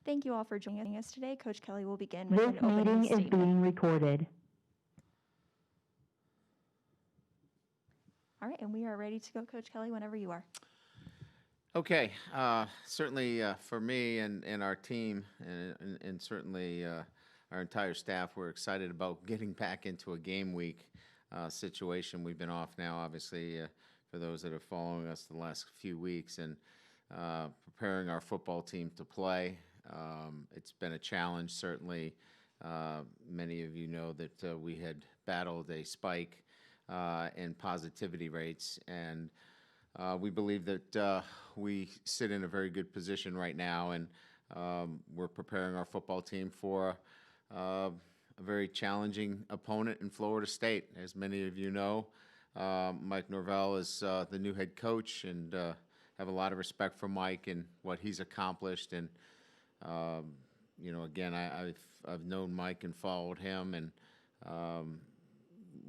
Thank you all for joining us today. Coach Kelly will begin with This an opening meeting is statement. being recorded. All right, and we are ready to go, Coach Kelly, whenever you are. Okay, certainly for me and our team, and certainly our entire staff, we're excited about getting back into a game week situation. We've been off now, obviously, for those that are following us the last few weeks, and preparing our football team to play. It's been a challenge, certainly. Many of you know that we had battled a spike in positivity rates, and we believe that we sit in a very good position right now, and we're preparing our football team for a very challenging opponent in Florida State. As many of you know, Mike Norvell is the new head coach, and have a lot of respect for Mike and what he's accomplished. And again, I've known Mike and followed him, and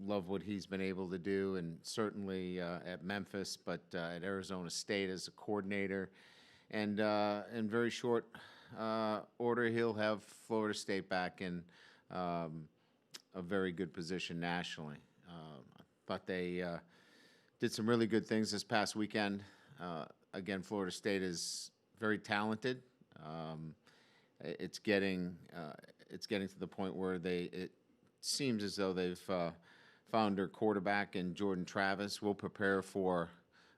love what he's been able to do, and certainly at Memphis, but at Arizona State as a coordinator. And in very short order, he'll have Florida State back in a very good position nationally. I thought they did some really good things this past weekend. Again, Florida State is very talented. It's getting to the point where it seems as though they've found their quarterback in Jordan Travis. We'll prepare for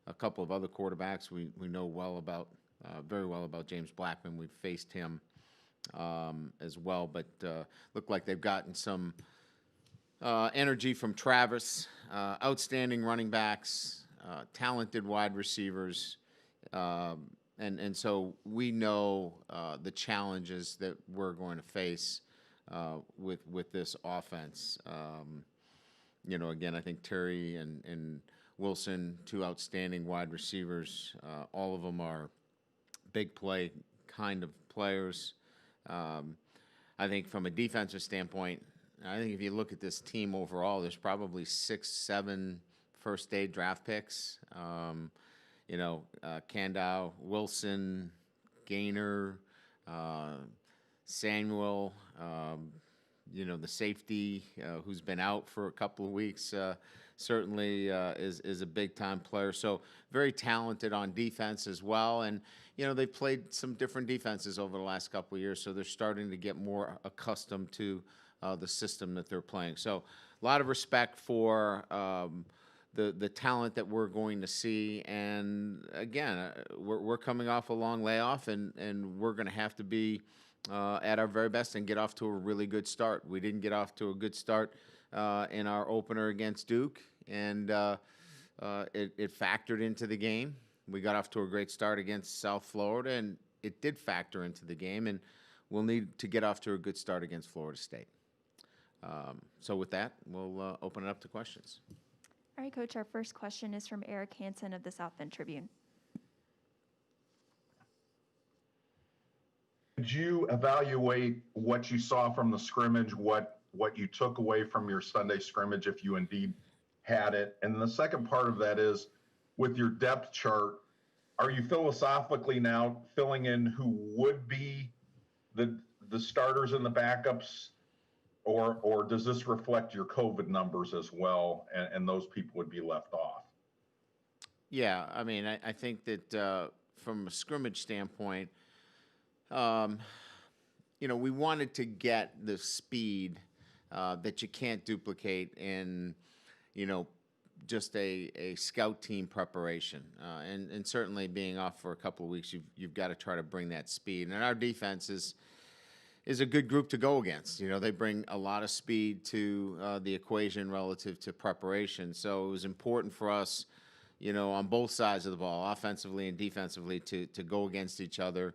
a couple of other quarterbacks. We know very well about James Blackman. We've faced him as well, but look like they've gotten some energy from Travis. Outstanding running backs, talented wide receivers, and so we know the challenges that we're going to face with this offense. Again, I think Terry and Wilson, two outstanding wide receivers. All of them are big play kind of players. I think from a defensive standpoint, I think if you look at this team overall, there's probably 6, 7 first-day draft picks. Kandow, Wilson, Gaynor, Samuel, the safety who's been out for a couple of weeks, certainly is a big-time player. So very talented on defense as well. And, they've played some different defenses over the last couple of years, so they're starting to get more accustomed to the system that they're playing. So a lot of respect for the talent that we're going to see. And, again, we're coming off a long layoff, and we're going to have to be at our very best and get off to a really good start. We didn't get off to a good start in our opener against Duke, and it factored into the game. We got off to a great start against South Florida, and it did factor into the game, and we'll need to get off to a good start against Florida State. So with that, we'll open it up to questions. All right, Coach, our first question is from Eric Hansen of the South Bend Tribune. Did you evaluate what you saw from the scrimmage, what you took away from your Sunday scrimmage, if you indeed had it? And the second part of that is, with your depth chart, are you philosophically now filling in who would be the starters and the backups, or does this reflect your COVID numbers as well, and those people would be left off? Yeah, I mean, I think that from a scrimmage standpoint, we wanted to get the speed that you can't duplicate in, just a scout team preparation. And certainly being off for a couple of weeks, you've got to try to bring that speed. And our defense is a good group to go against. They bring a lot of speed to the equation relative to preparation. So it was important for us, on both sides of the ball, offensively and defensively, to go against each other.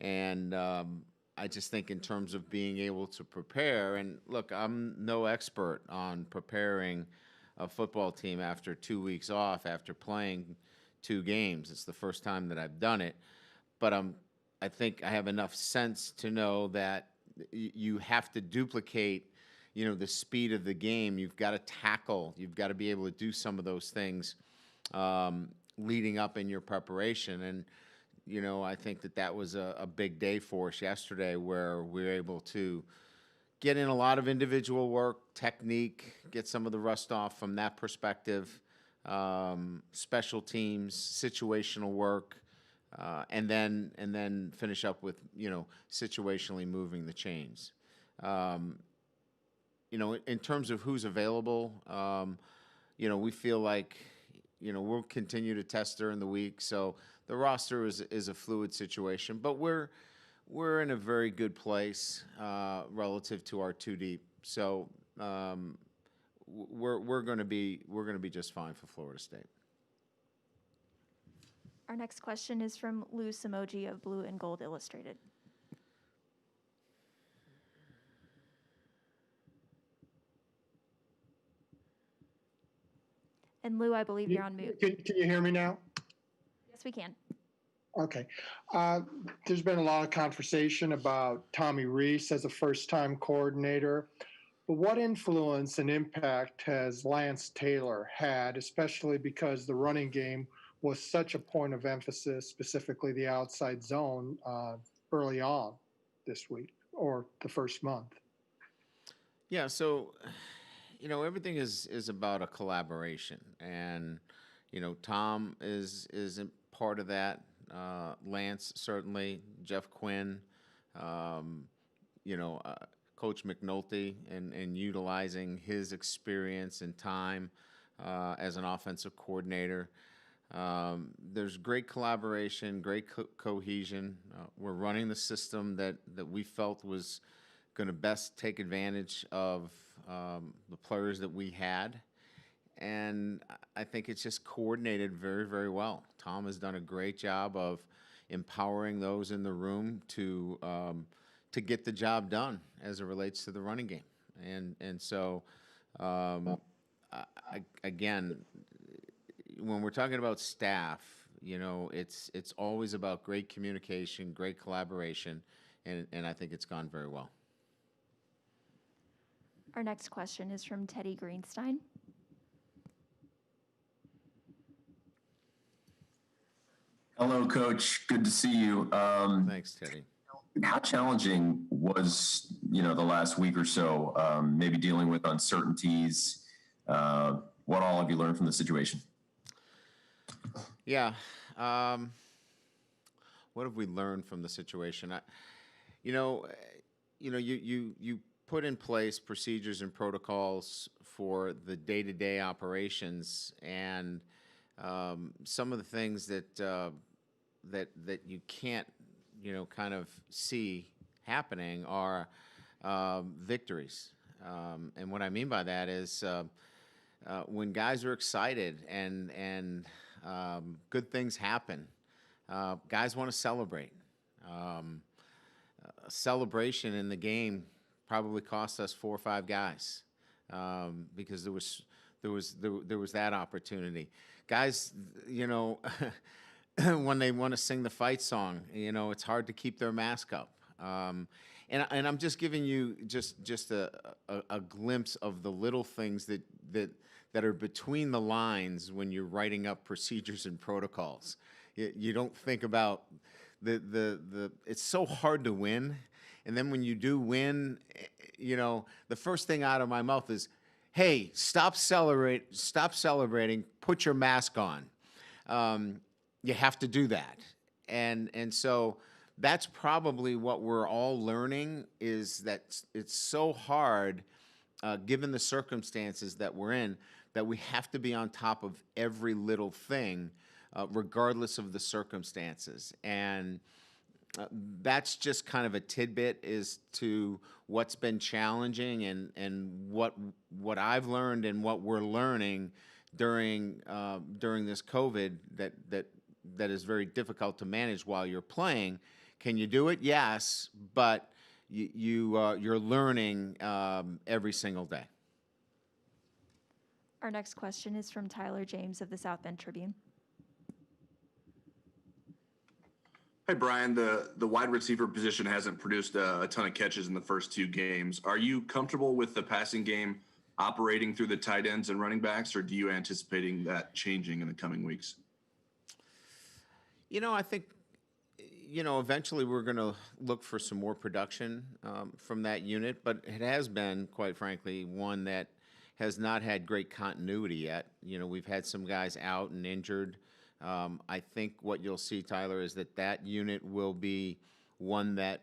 And I just think in terms of being able to prepare, and look, I'm no expert on preparing a football team after 2 weeks off, after playing 2 games. It's the first time that I've done it. But I think I have enough sense to know that you have to duplicate, the speed of the game. You've got to tackle. You've got to be able to do some of those things leading up in your preparation. And I think that was a big day for us yesterday, where we were able to get in a lot of individual work, technique, get some of the rust off from that perspective, special teams, situational work, and then finish up with situationally moving the chains. Um, in terms of who's available, we feel like we'll continue to test during the week. So the roster is a fluid situation, but we're in a very good place relative to our two deep. So we're going to be just fine for Florida State. Our next question is from Lou Simoji of Blue and Gold Illustrated. And Lou, I believe you're on mute. Can you hear me now? Yes, we can. Okay. There's been a lot of conversation about Tommy Rees as a first-time coordinator. But what influence and impact has Lance Taylor had, especially because the running game was such a point of emphasis, specifically the outside zone, early on this week or the first month? Yeah, so everything is about a collaboration, and Tom is a part of that. Lance certainly, Jeff Quinn, Coach McNulty, and utilizing his experience and time as an offensive coordinator. There's great collaboration, great cohesion. We're running the system that we felt was going to best take advantage of the players that we had. And I think it's just coordinated very, very well. Tom has done a great job of empowering those in the room to get the job done as it relates to the running game. And so, again, when we're talking about staff, it's always about great communication, great collaboration, and I think it's gone very well. Our next question is from Teddy Greenstein. Hello, Coach. Good to see you. Thanks, Teddy. How challenging was, the last week or so, maybe dealing with uncertainties? What all have you learned from the situation? Yeah. What have we learned from the situation? You put in place procedures and protocols for the day-to-day operations, and some of the things that you can't, kind of see happening are victories. And what I mean by that is when guys are excited and good things happen, guys want to celebrate. A celebration in the game probably cost us 4 or 5 guys because there was that opportunity. Guys, when they want to sing the fight song, it's hard to keep their mask up. And I'm just giving you just a glimpse of the little things that are between the lines when you're writing up procedures and protocols. You don't think about it's so hard to win, and then when you do win, the first thing out of my mouth is, "Hey, stop celebrating, put your mask on." You have to do that, and so that's probably what we're all learning, is that it's so hard, given the circumstances that we're in, that we have to be on top of every little thing, regardless of the circumstances. And that's just kind of a tidbit as to what's been challenging and what I've learned and what we're learning during this COVID that is very difficult to manage while you're playing. Can you do it? Yes, but you're learning every single day. Our next question is from Tyler James of the South Bend Tribune. Hey, Brian, the wide receiver position hasn't produced a ton of catches in the first 2 games. Are you comfortable with the passing game operating through the tight ends and running backs, or do you anticipating that changing in the coming weeks? I think Eventually we're going to look for some more production from that unit, but it has been, quite frankly, one that has not had great continuity yet. We've had some guys out and injured. I think what you'll see, Tyler, is that unit will be one that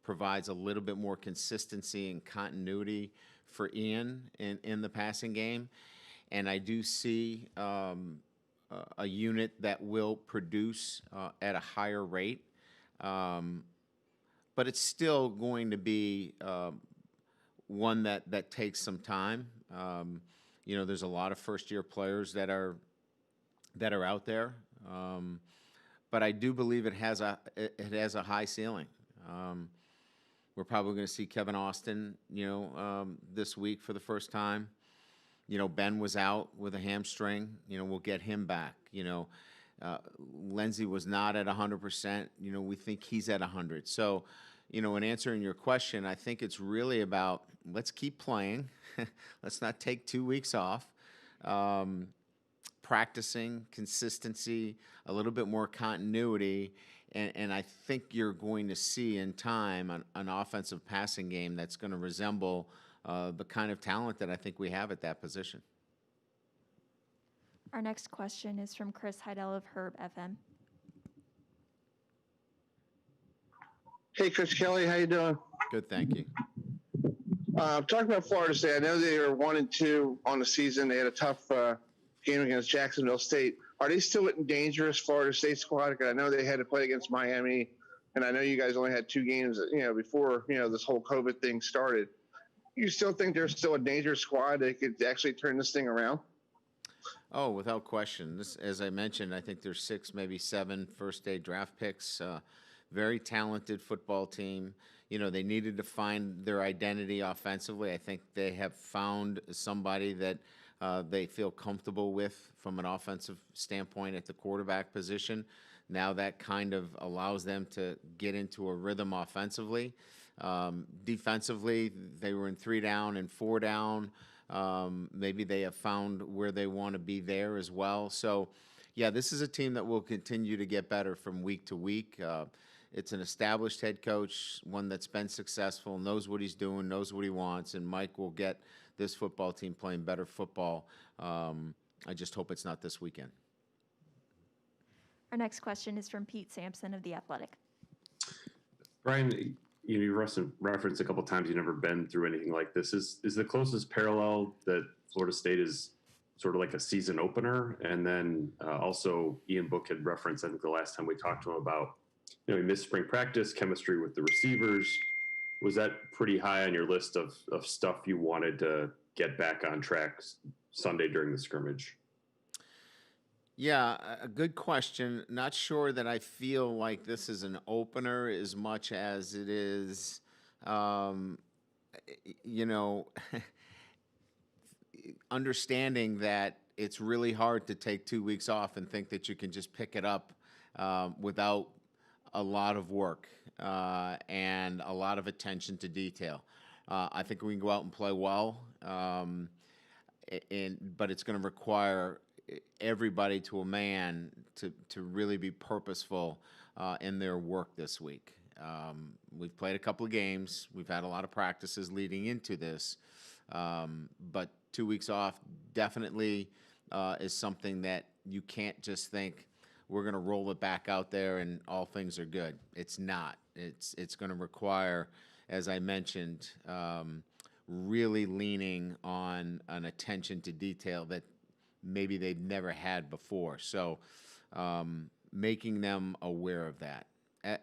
provides a little bit more consistency and continuity for Ian in the passing game. And I do see a unit that will produce at a higher rate. But it's still going to be one that takes some time. There's a lot of first-year players that are out there, but I do believe it has a high ceiling. We're probably going to see Kevin Austin, this week for the first time. Ben was out with a hamstring. We'll get him back. Lindsey was not at 100%. We think he's at 100. So, in answering your question, I think it's really about let's keep playing. Let's not take 2 weeks off. Practicing, consistency, a little bit more continuity, and I think you're going to see in time an offensive passing game that's going to resemble the kind of talent that I think we have at that position. Our next question is from Chris Heidel of Herb FM. Hey, Chris Kelly, how you doing? Good, thank you. Talking about Florida State, I know they were 1-2 on the season. They had a tough game against Jacksonville State. Are they still in dangerous Florida State squad? Because I know they had to play against Miami, and I know you guys only had 2 games, before this whole COVID thing started. You still think they're still a dangerous squad that could actually turn this thing around? Oh, without question. As I mentioned, I think there's 6, maybe 7 first-day draft picks. Very talented football team. They needed to find their identity offensively. I think they have found somebody that they feel comfortable with from an offensive standpoint at the quarterback position. Now that kind of allows them to get into a rhythm offensively. Defensively, they were in 3 down and 4 down. Maybe they have found where they want to be there as well. So, yeah, this is a team that will continue to get better from week to week. It's an established head coach, one that's been successful, knows what he's doing, knows what he wants, and Mike will get this football team playing better football. I just hope it's not this weekend. Our next question is from Pete Sampson of The Athletic. Brian, you referenced a couple times you've never been through anything like this. Is the closest parallel that Florida State is sort of like a season opener? And then also Ian Book had referenced, I think the last time we talked to him about, he missed spring practice, chemistry with the receivers. Was that pretty high on your list of stuff you wanted to get back on track Sunday during the scrimmage? Yeah, a good question. Not sure that I feel like this is an opener as much as it is, understanding that it's really hard to take 2 weeks off and think that you can just pick it up without a lot of work and a lot of attention to detail. I think we can go out and play well, but it's going to require everybody to a man to really be purposeful in their work this week. We've played a couple of games. We've had a lot of practices leading into this, but 2 weeks off definitely is something that you can't just think we're going to roll it back out there and all things are good. It's not. It's going to require, as I mentioned, really leaning on an attention to detail that maybe they've never had before. So making them aware of that.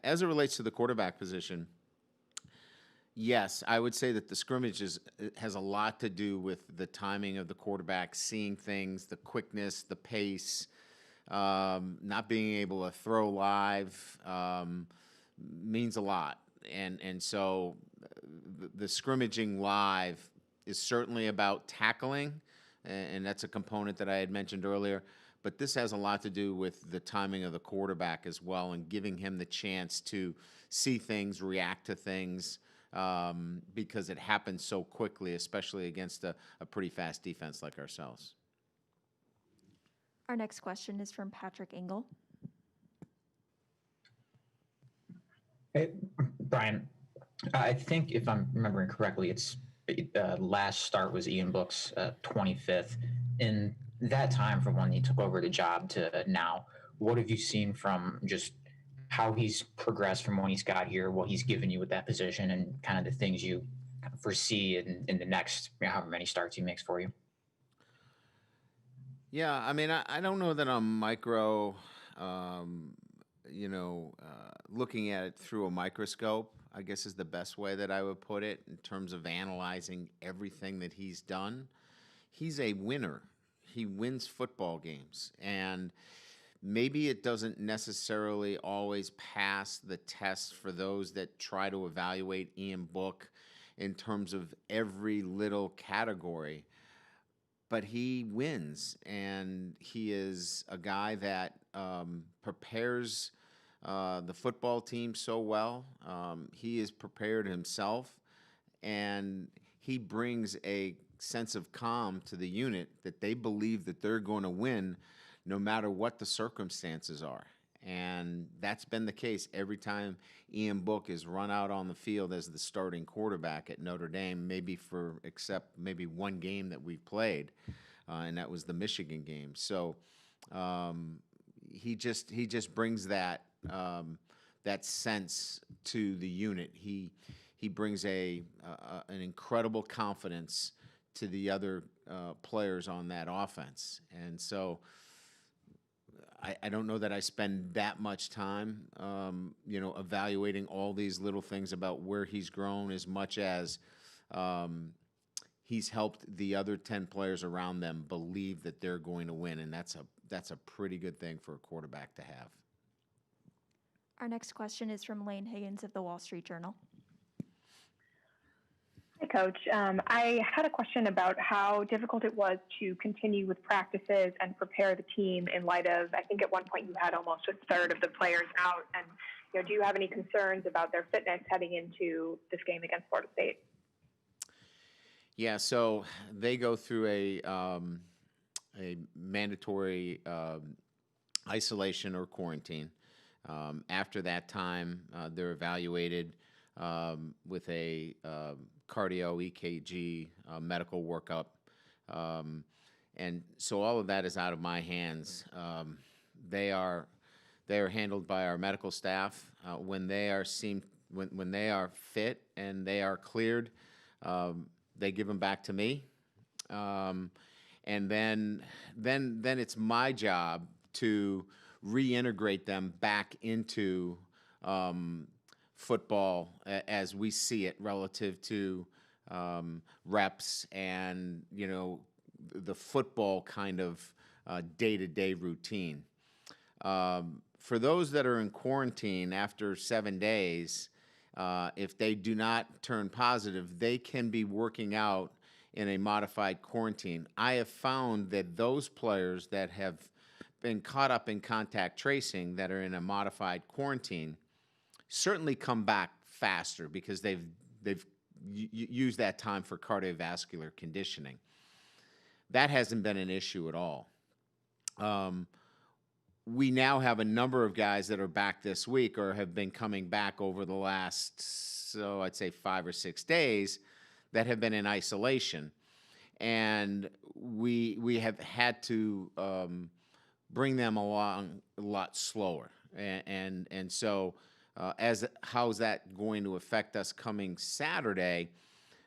As it relates to the quarterback position, yes, I would say that the scrimmage has a lot to do with the timing of the quarterback, seeing things, the quickness, the pace, not being able to throw live means a lot. And so the scrimmaging live is certainly about tackling, and that's a component that I had mentioned earlier. But this has a lot to do with the timing of the quarterback as well and giving him the chance to see things, react to things, because it happens so quickly, especially against a pretty fast defense like ourselves. Our next question is from Patrick Engel. Hey, Brian, I think if I'm remembering correctly, it's last start was Ian Book's 25th. In that time, from when he took over the job to now, what have you seen from just how he's progressed from when he's got here, what he's given you with that position, and kind of the things you kind of foresee in the next however many starts he makes for you? Yeah, I mean, I don't know that I'm um, looking at it through a microscope, I guess is the best way that I would put it in terms of analyzing everything that he's done. He's a winner. He wins football games. And maybe it doesn't necessarily always pass the test for those that try to evaluate Ian Book in terms of every little category, but he wins, and he is a guy that prepares the football team so well. He is prepared himself, and he brings a sense of calm to the unit that they believe that they're going to win no matter what the circumstances are. And that's been the case every time Ian Book is run out on the field as the starting quarterback at Notre Dame, except maybe one game that we've played, and that was the Michigan game. So he just brings that that sense to the unit. He brings an incredible confidence to the other players on that offense, and so. I don't know that I spend that much time, evaluating all these little things about where he's grown as much as he's helped the other 10 players around them believe that they're going to win, and that's a pretty good thing for a quarterback to have. Our next question is from Lane Higgins of the Wall Street Journal. Hi, Coach. I had a question about how difficult it was to continue with practices and prepare the team in light of, I think at one point you had almost a third of the players out. And do you have any concerns about their fitness heading into this game against Florida State? Yeah, so they go through a mandatory isolation or quarantine. After that time, they're evaluated with a cardio EKG medical workup, and so all of that is out of my hands. They are handled by our medical staff when they are when they are fit and they are cleared. They give them back to me, and then it's my job to reintegrate them back into football as we see it relative to reps and the football kind of day-to-day routine. For those that are in quarantine after 7 days, if they do not turn positive, they can be working out in a modified quarantine. I have found that those players that have been caught up in contact tracing that are in a modified quarantine certainly come back faster because they've used that time for cardiovascular conditioning. That hasn't been an issue at all. We now have a number of guys that are back this week or have been coming back over the last, so I'd say 5 or 6 days, that have been in isolation. And we have had to bring them along a lot slower. And so how's that going to affect us coming Saturday?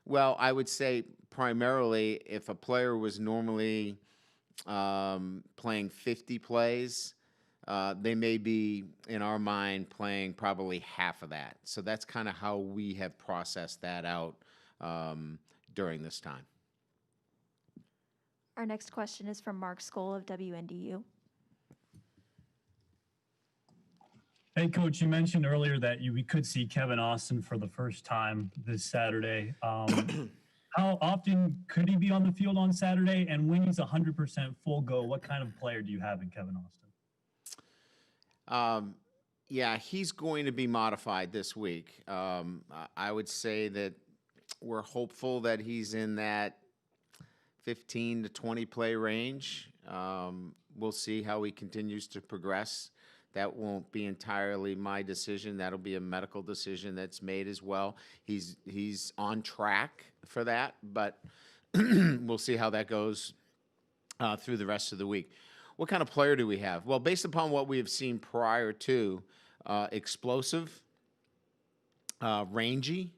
Well, I would say primarily if a player was normally playing 50 plays, they may be, in our mind, playing probably half of that. So that's kind of how we have processed that out during this time. Our next question is from Mark Skoll of WNDU. Hey, Coach, you mentioned earlier that we could see Kevin Austin for the first time this Saturday. How often could he be on the field on Saturday? And when he's 100% full go, what kind of player do you have in Kevin Austin? Yeah, he's going to be modified this week. I would say that we're hopeful that he's in that 15 to 20 play range. We'll see how he continues to progress. That won't be entirely my decision. That'll be a medical decision that's made as well. He's on track for that, but we'll see how that goes through the rest of the week. What kind of player do we have? Well, based upon what we have seen prior to, explosive, rangy,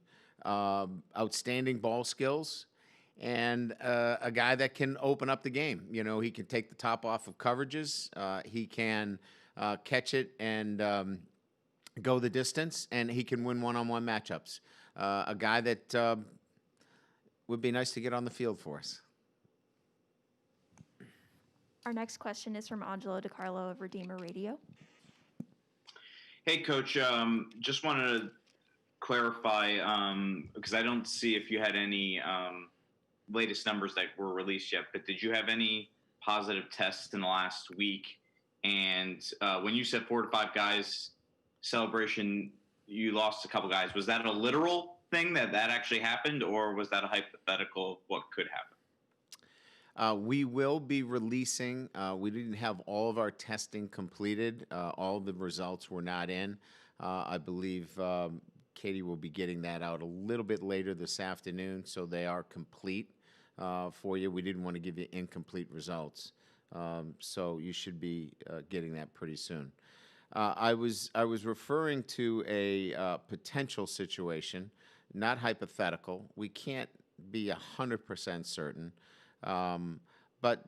outstanding ball skills, and a guy that can open up the game. You know, he can take the top off of coverages. He can catch it and go the distance, and he can win one-on-one matchups. A guy that would be nice to get on the field for us. Our next question is from Angelo DiCarlo of Redeemer Radio. Hey, Coach. Just wanted to clarify, because I don't see if you had any latest numbers that were released yet, but did you have any positive tests in the last week? And when you said 4 to 5 guys celebration, you lost a couple guys. Was that a literal thing that actually happened, or was that a hypothetical of what could happen? We will be releasing, we didn't have all of our testing completed. All of the results were not in. I believe Katie will be getting that out a little bit later this afternoon, so they are complete for you. We didn't want to give you incomplete results. So you should be getting that pretty soon. I was referring to a potential situation, not hypothetical. We can't be 100% certain. But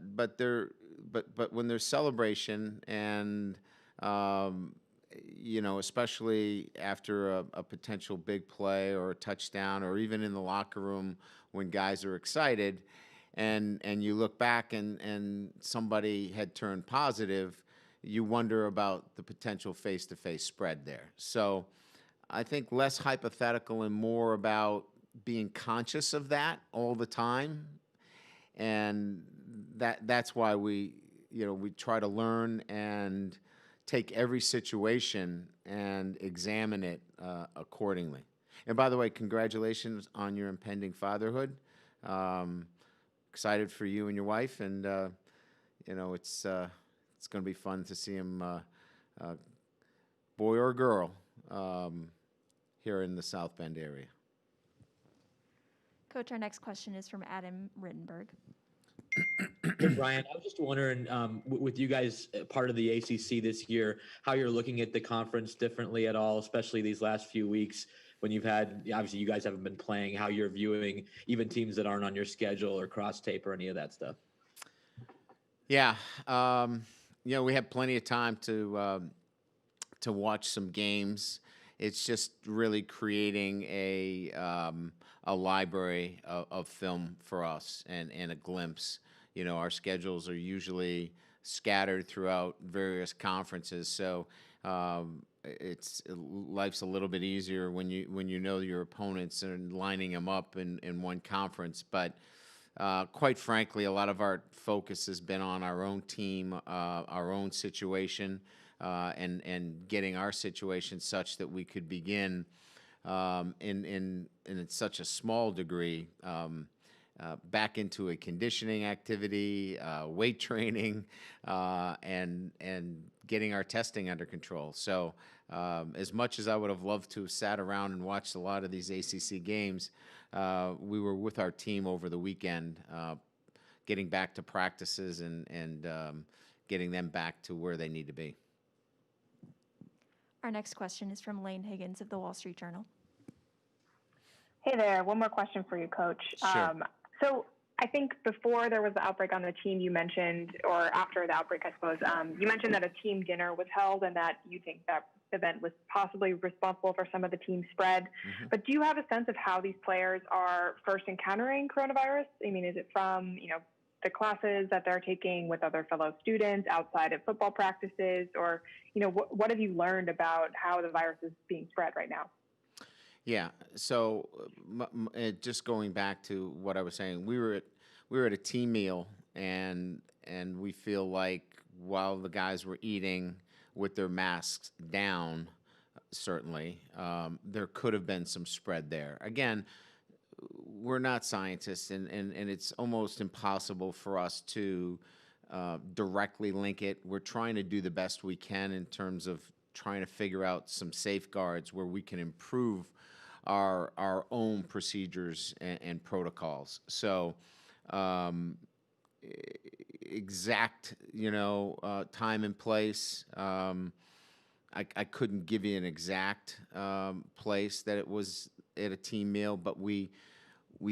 when there's celebration and you know, especially after a potential big play or a touchdown, or even in the locker room when guys are excited, and you look back and somebody had turned positive, you wonder about the potential face-to-face spread there. So I think less hypothetical and more about being conscious of that all the time. And that's why we try to learn and take every situation and examine it accordingly. And by the way, congratulations on your impending fatherhood. Excited for you and your wife, and it's going to be fun to see him, boy or girl, here in the South Bend area. Coach, our next question is from Adam Rittenberg. Hey, Brian, I was just wondering, with you guys part of the ACC this year, how you're looking at the conference differently at all, especially these last few weeks when you've had, obviously you guys haven't been playing, how you're viewing even teams that aren't on your schedule or cross tape or any of that stuff. Yeah, we have plenty of time to watch some games. It's just really creating a library of film for us and a glimpse. You know, our schedules are usually scattered throughout various conferences, so life's a little bit easier when you know your opponents and lining them up in one conference. But quite frankly, a lot of our focus has been on our own team, our own situation, and getting our situation such that we could begin in such a small degree back into a conditioning activity, weight training, and getting our testing under control. So as much as I would have loved to have sat around and watched a lot of these ACC games, we were with our team over the weekend, getting back to practices and getting them back to where they need to be. Our next question is from Lane Higgins of the Wall Street Journal. Hey there. One more question for you, Coach. Sure. So I think before there was the outbreak on the team, you mentioned, or after the outbreak, I suppose, you mentioned that a team dinner was held and that you think that event was possibly responsible for some of the team spread. Mm-hmm. But do you have a sense of how these players are first encountering coronavirus? I mean, is it from, the classes that they're taking with other fellow students outside of football practices, or, what have you learned about how the virus is being spread right now? Yeah. So just going back to what I was saying, we were at a team meal, and we feel like while the guys were eating with their masks down, certainly there could have been some spread there. Again, we're not scientists, and it's almost impossible for us to directly link it. We're trying to do the best we can in terms of trying to figure out some safeguards where we can improve our own procedures and protocols. So exact, time and place. I couldn't give you an exact place that it was at a team meal, but we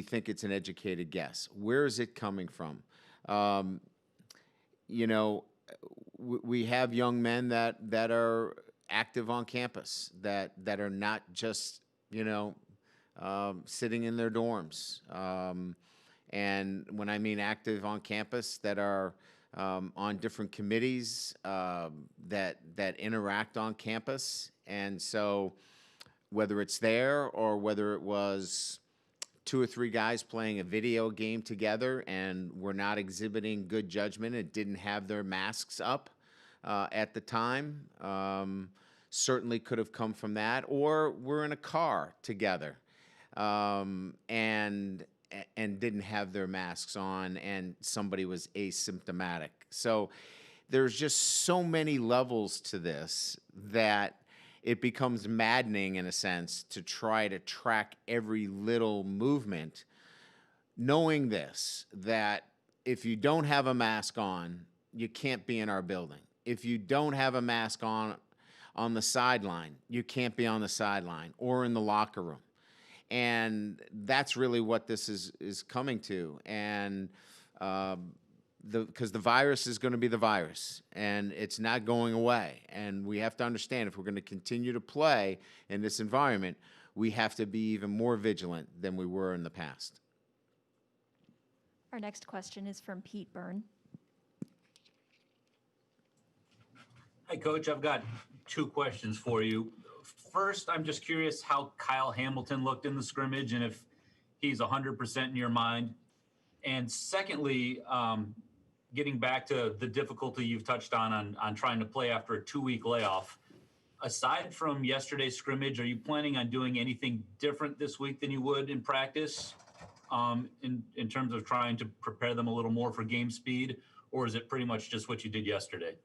think it's an educated guess. Where is it coming from? We have young men that are active on campus, that are not just sitting in their dorms. And when I mean active on campus, that are on different committees that interact on campus. And so whether it's there or whether it was 2 or 3 guys playing a video game together and were not exhibiting good judgment and didn't have their masks up at the time, certainly could have come from that. Or we're in a car together and didn't have their masks on and somebody was asymptomatic. So there's just so many levels to this that it becomes maddening in a sense to try to track every little movement, knowing this, that if you don't have a mask on, you can't be in our building. If you don't have a mask on the sideline, you can't be on the sideline or in the locker room. And that's really what this is coming to. And because the virus is going to be the virus, and it's not going away. And we have to understand, if we're going to continue to play in this environment, we have to be even more vigilant than we were in the past. Our next question is from Pete Byrne. Hi, Coach. I've got 2 questions for you. First, I'm just curious how Kyle Hamilton looked in the scrimmage and if he's 100% in your mind. And secondly, getting back to the difficulty you've touched on trying to play after a 2-week layoff, aside from yesterday's scrimmage, are you planning on doing anything different this week than you would in practice in terms of trying to prepare them a little more for game speed? Or is it pretty much just what you did yesterday?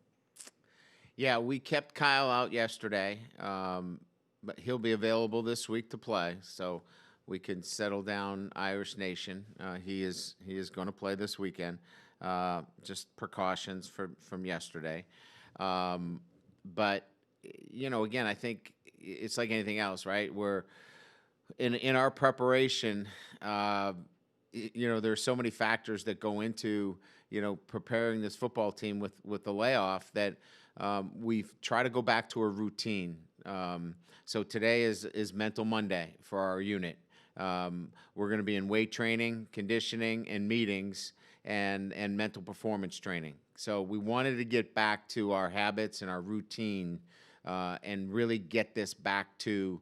Yeah, we kept Kyle out yesterday, but he'll be available this week to play, so we can settle down Irish Nation. He is going to play this weekend. Just precautions from yesterday. But, again, I think it's like anything else, right? We're in our preparation, there's so many factors that go into, preparing this football team with the layoff that we've tried to go back to a routine. So today is Mental Monday for our unit. We're going to be in weight training, conditioning, and meetings, and mental performance training. So we wanted to get back to our habits and our routine and really get this back to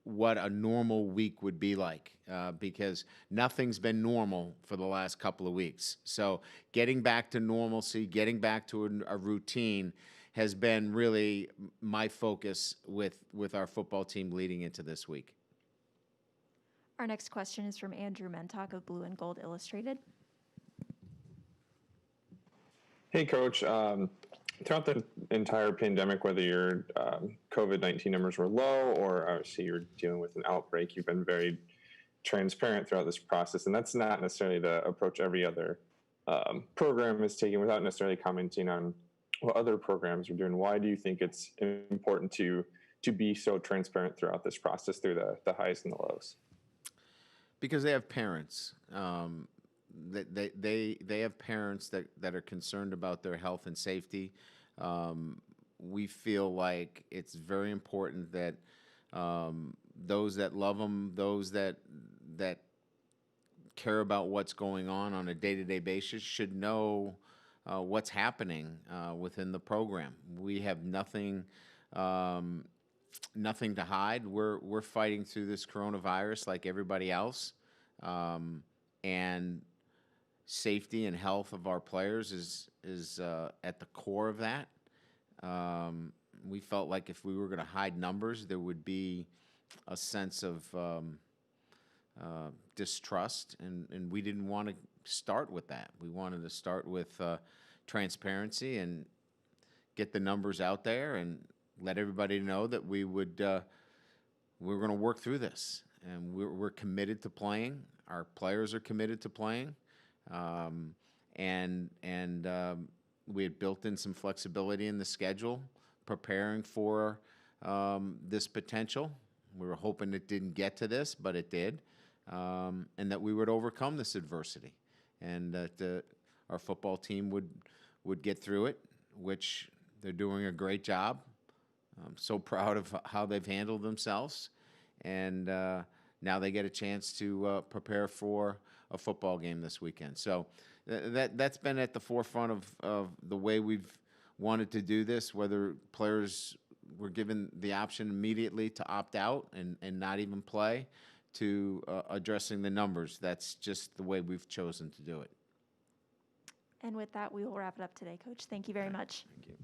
what a normal week would be like, because nothing's been normal for the last couple of weeks. So getting back to normalcy, getting back to a routine has been really my focus with our football team leading into this week. Our next question is from Andrew Mentok of Blue and Gold Illustrated. Hey, Coach. Throughout the entire pandemic, whether your COVID-19 numbers were low or obviously you're dealing with an outbreak, you've been very transparent throughout this process. And that's not necessarily the approach every other program is taking, without necessarily commenting on what other programs are doing. Why do you think it's important to be so transparent throughout this process, through the highs and the lows? Because they have parents. They have parents that are concerned about their health and safety. We feel like it's very important that those that love them, those that care about what's going on a day-to-day basis, should know what's happening within the program. We have nothing to hide. We're fighting through this coronavirus like everybody else, and safety and health of our players is at the core of that. We felt like if we were going to hide numbers, there would be a sense of distrust, and we didn't want to start with that. We wanted to start with transparency and get the numbers out there and let everybody know that we're going to work through this, and we're committed to playing. Our players are committed to playing, and we had built in some flexibility in the schedule, preparing for this potential. We were hoping it didn't get to this, but it did, and that we would overcome this adversity, and that our football team would get through it, which they're doing a great job. I'm so proud of how they've handled themselves, and now they get a chance to prepare for a football game this weekend. So that's been at the forefront of the way we've wanted to do this, whether players were given the option immediately to opt out and not even play, to addressing the numbers. That's just the way we've chosen to do it. And with that, we will wrap it up today, Coach. Thank you very much. Thank you.